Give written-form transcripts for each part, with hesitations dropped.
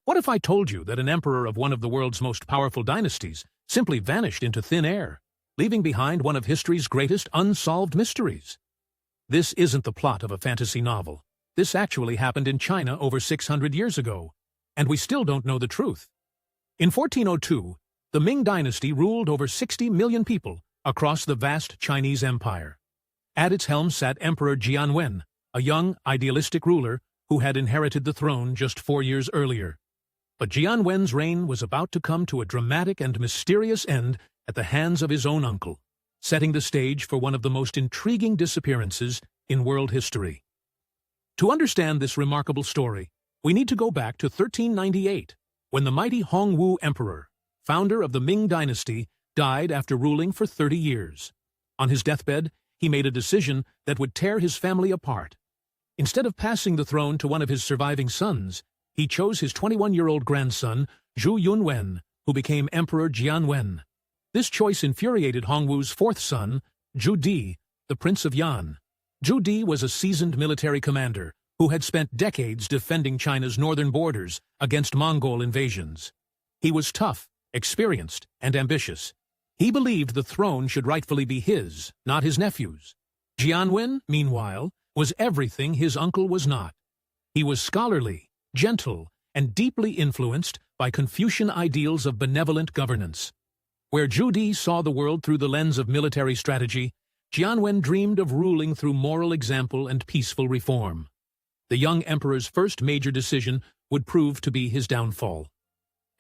What if I told you that an emperor of one of the world's most powerful dynasties simply vanished into thin air, leaving behind one of history's greatest unsolved mysteries? This isn't the plot of a fantasy novel. This actually happened in China over 600 years ago, and we still don't know the truth. In 1402, the Ming dynasty ruled over 60 million people across the vast Chinese empire. At its helm sat Emperor Jianwen, a young, idealistic ruler who had inherited the throne just 4 years earlier. But Jianwen's reign was about to come to a dramatic and mysterious end at the hands of his own uncle, setting the stage for one of the most intriguing disappearances in world history. To understand this remarkable story, we need to go back to 1398, when the mighty Hongwu Emperor, founder of the Ming dynasty, died after ruling for 30 years. On his deathbed, he made a decision that would tear his family apart. Instead of passing the throne to one of his surviving sons, he chose his 21-year-old grandson, Zhu Yunwen, who became Emperor Jianwen. This choice infuriated Hongwu's fourth son, Zhu Di, the Prince of Yan. Zhu Di was a seasoned military commander who had spent decades defending China's northern borders against Mongol invasions. He was tough, experienced, and ambitious. He believed the throne should rightfully be his, not his nephew's. Jianwen, meanwhile, was everything his uncle was not. He was scholarly, gentle, and deeply influenced by Confucian ideals of benevolent governance. Where Zhu Di saw the world through the lens of military strategy, Jianwen dreamed of ruling through moral example and peaceful reform. The young emperor's first major decision would prove to be his downfall.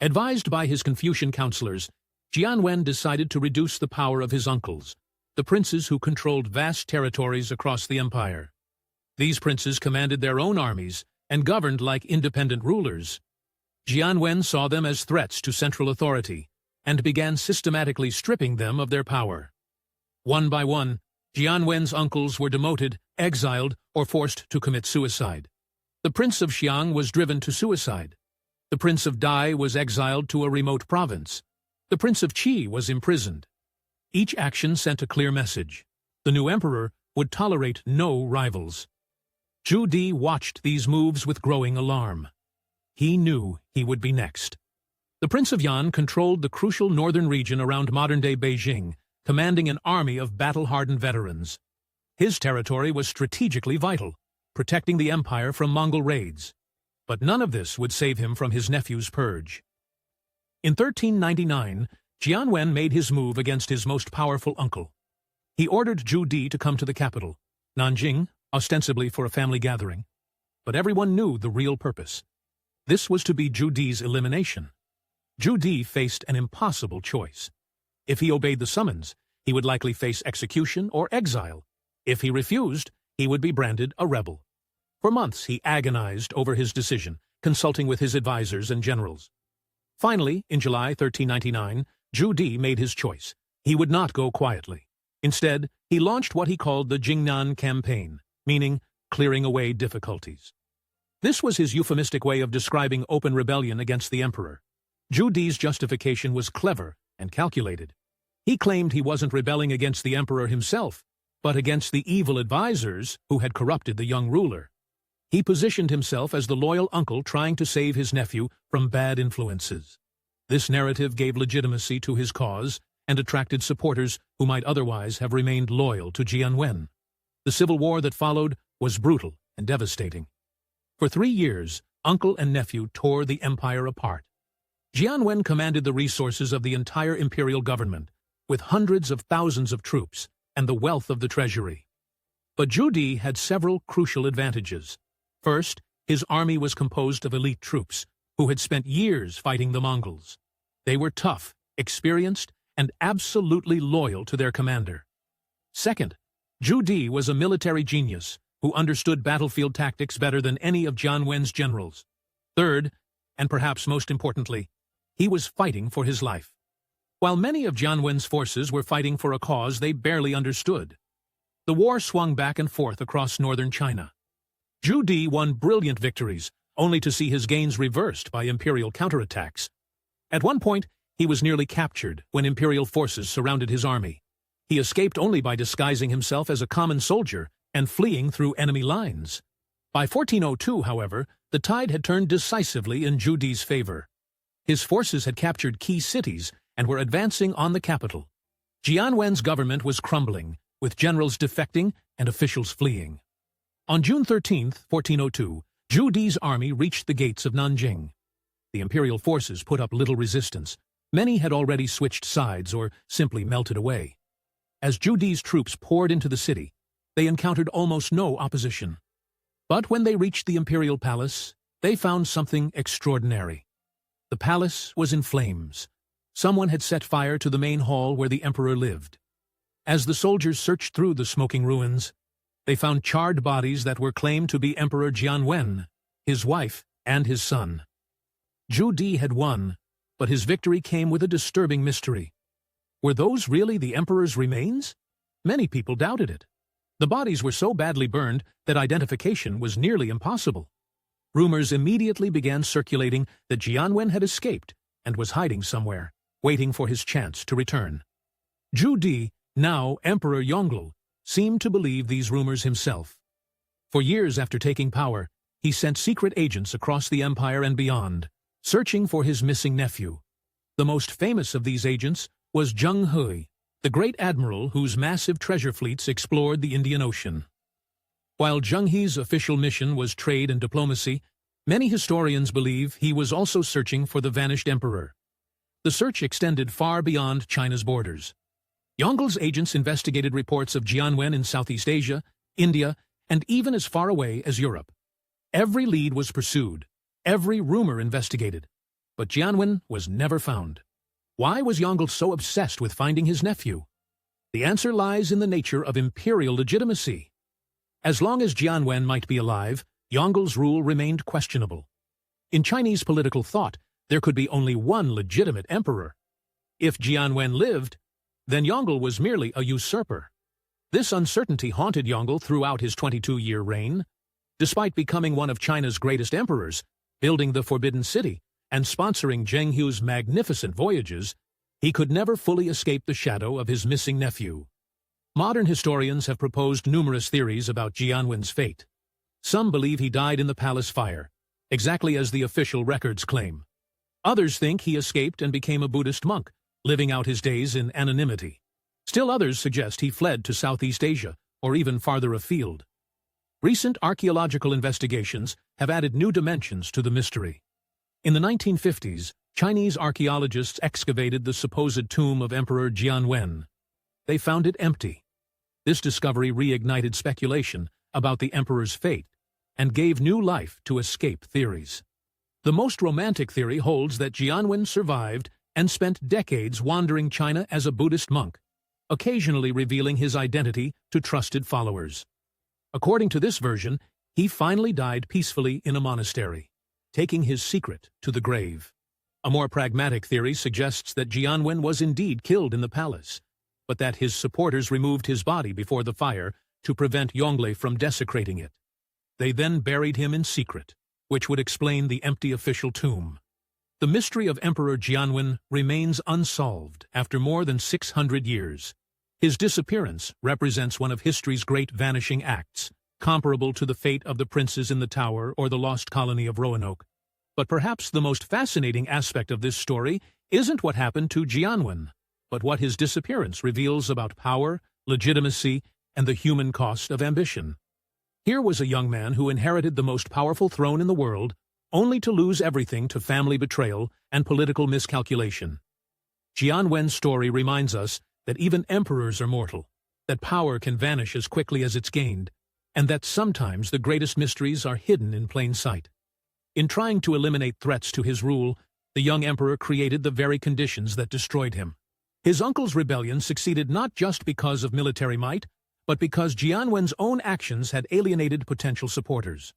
Advised by his Confucian counselors, Jianwen decided to reduce the power of his uncles, the princes who controlled vast territories across the empire. These princes commanded their own armies and governed like independent rulers. Jianwen saw them as threats to central authority and began systematically stripping them of their power. One by one, Jianwen's uncles were demoted, exiled, or forced to commit suicide. The Prince of Xiang was driven to suicide. The Prince of Dai was exiled to a remote province. The Prince of Qi was imprisoned. Each action sent a clear message. The new emperor would tolerate no rivals. Zhu Di watched these moves with growing alarm. He knew he would be next. The Prince of Yan controlled the crucial northern region around modern-day Beijing, commanding an army of battle-hardened veterans. His territory was strategically vital, protecting the empire from Mongol raids. But none of this would save him from his nephew's purge. In 1399, Jianwen made his move against his most powerful uncle. He ordered Zhu Di to come to the capital, Nanjing, ostensibly for a family gathering. But everyone knew the real purpose. This was to be Zhu Di's elimination. Zhu Di faced an impossible choice. If he obeyed the summons, he would likely face execution or exile. If he refused, he would be branded a rebel. For months he agonized over his decision, consulting with his advisors and generals. Finally, in July 1399, Zhu Di made his choice. He would not go quietly. Instead, he launched what he called the Jingnan Campaign, meaning clearing away difficulties. This was his euphemistic way of describing open rebellion against the emperor. Zhu Di's justification was clever and calculated. He claimed he wasn't rebelling against the emperor himself, but against the evil advisors who had corrupted the young ruler. He positioned himself as the loyal uncle trying to save his nephew from bad influences. This narrative gave legitimacy to his cause and attracted supporters who might otherwise have remained loyal to Jianwen. The civil war that followed was brutal and devastating. For 3 years, uncle and nephew tore the empire apart. Jianwen commanded the resources of the entire imperial government, with hundreds of thousands of troops and the wealth of the treasury. But Zhu Di had several crucial advantages. First, his army was composed of elite troops who had spent years fighting the Mongols. They were tough, experienced, and absolutely loyal to their commander. Second, Zhu Di was a military genius who understood battlefield tactics better than any of Jianwen's generals. Third, and perhaps most importantly, he was fighting for his life. While many of Jianwen's forces were fighting for a cause they barely understood. The war swung back and forth across northern China. Zhu Di won brilliant victories, only to see his gains reversed by imperial counterattacks. At one point, he was nearly captured when imperial forces surrounded his army. He escaped only by disguising himself as a common soldier and fleeing through enemy lines. By 1402, however, the The tide had turned decisively in Zhu Di's favor. His forces had captured key cities and were advancing on the capital. Jian Wen's government was crumbling, with generals defecting and officials fleeing. On June 13, 1402, Zhu Di's army reached the gates of Nanjing. The imperial forces put up little resistance. Many had already switched sides or simply melted away. As Zhu Di's troops poured into the city, they encountered almost no opposition. But when they reached the imperial palace, they found something extraordinary. The palace was in flames. Someone had set fire to the main hall where the emperor lived. As the soldiers searched through the smoking ruins, they found charred bodies that were claimed to be Emperor Jian Wen, his wife, and his son. Zhu Di had won, but his victory came with a disturbing mystery. Were those really the emperor's remains? Many people doubted it. The bodies were so badly burned that identification was nearly impossible. Rumors immediately began circulating that Jian Wen had escaped and was hiding somewhere, waiting for his chance to return. Zhu Di, now Emperor Yongle, seemed to believe these rumors himself. For years after taking power, he sent secret agents across the empire and beyond, searching for his missing nephew. The most famous of these agents was Zheng He, the great admiral whose massive treasure fleets explored the Indian Ocean. While Zheng He's official mission was trade and diplomacy, many historians believe he was also searching for the vanished emperor. The search extended far beyond China's borders. Yongle's agents investigated reports of Jian Wen in Southeast Asia, India, and even as far away as Europe. Every lead was pursued, every rumor investigated, but Jian Wen was never found. Why was Yongle so obsessed with finding his nephew? The answer lies in the nature of imperial legitimacy. As long as Jian Wen might be alive, Yongle's rule remained questionable. In Chinese political thought, there could be only one legitimate emperor. If Jian Wen lived, then Yongle was merely a usurper. This uncertainty haunted Yongle throughout his 22-year reign. Despite becoming one of China's greatest emperors, building the Forbidden City, and sponsoring Zheng He's magnificent voyages, he could never fully escape the shadow of his missing nephew. Modern historians have proposed numerous theories about Jian Wen's fate. Some believe he died in the palace fire, exactly as the official records claim. Others think he escaped and became a Buddhist monk, living out his days in anonymity. Still others suggest he fled to Southeast Asia, or even farther afield. Recent archaeological investigations have added new dimensions to the mystery. In the 1950s, Chinese archaeologists excavated the supposed tomb of Emperor Jian Wen. They found it empty. This discovery reignited speculation about the emperor's fate and gave new life to escape theories. The most romantic theory holds that Jian Wen survived and spent decades wandering China as a Buddhist monk, occasionally revealing his identity to trusted followers. According to this version, he finally died peacefully in a monastery, taking his secret to the grave. A more pragmatic theory suggests that Jian Wen was indeed killed in the palace, but that his supporters removed his body before the fire to prevent Yongle from desecrating it. They then buried him in secret, which would explain the empty official tomb. The mystery of Emperor Jian Wen remains unsolved after more than 600 years. His disappearance represents one of history's great vanishing acts, comparable to the fate of the princes in the tower or the lost colony of Roanoke. But perhaps the most fascinating aspect of this story isn't what happened to Jian Wen, but what his disappearance reveals about power, legitimacy, and the human cost of ambition. Here was a young man who inherited the most powerful throne in the world, only to lose everything to family betrayal and political miscalculation. Jian Wen's story reminds us that even emperors are mortal, that power can vanish as quickly as it's gained, and that sometimes the greatest mysteries are hidden in plain sight. In trying to eliminate threats to his rule, the young emperor created the very conditions that destroyed him. His uncle's rebellion succeeded not just because of military might, but because Jian Wen's own actions had alienated potential supporters.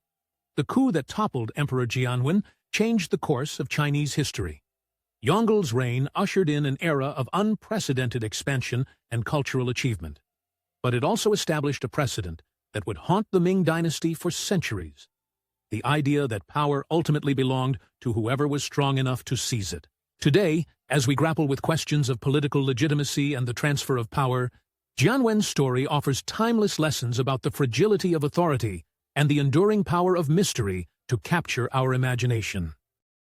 The coup that toppled Emperor Jian Wen changed the course of Chinese history. Yongle's reign ushered in an era of unprecedented expansion and cultural achievement. But it also established a precedent that would haunt the Ming dynasty for centuries. The idea that power ultimately belonged to whoever was strong enough to seize it. Today, as we grapple with questions of political legitimacy and the transfer of power, Jian Wen's story offers timeless lessons about the fragility of authority and the enduring power of mystery to capture our imagination.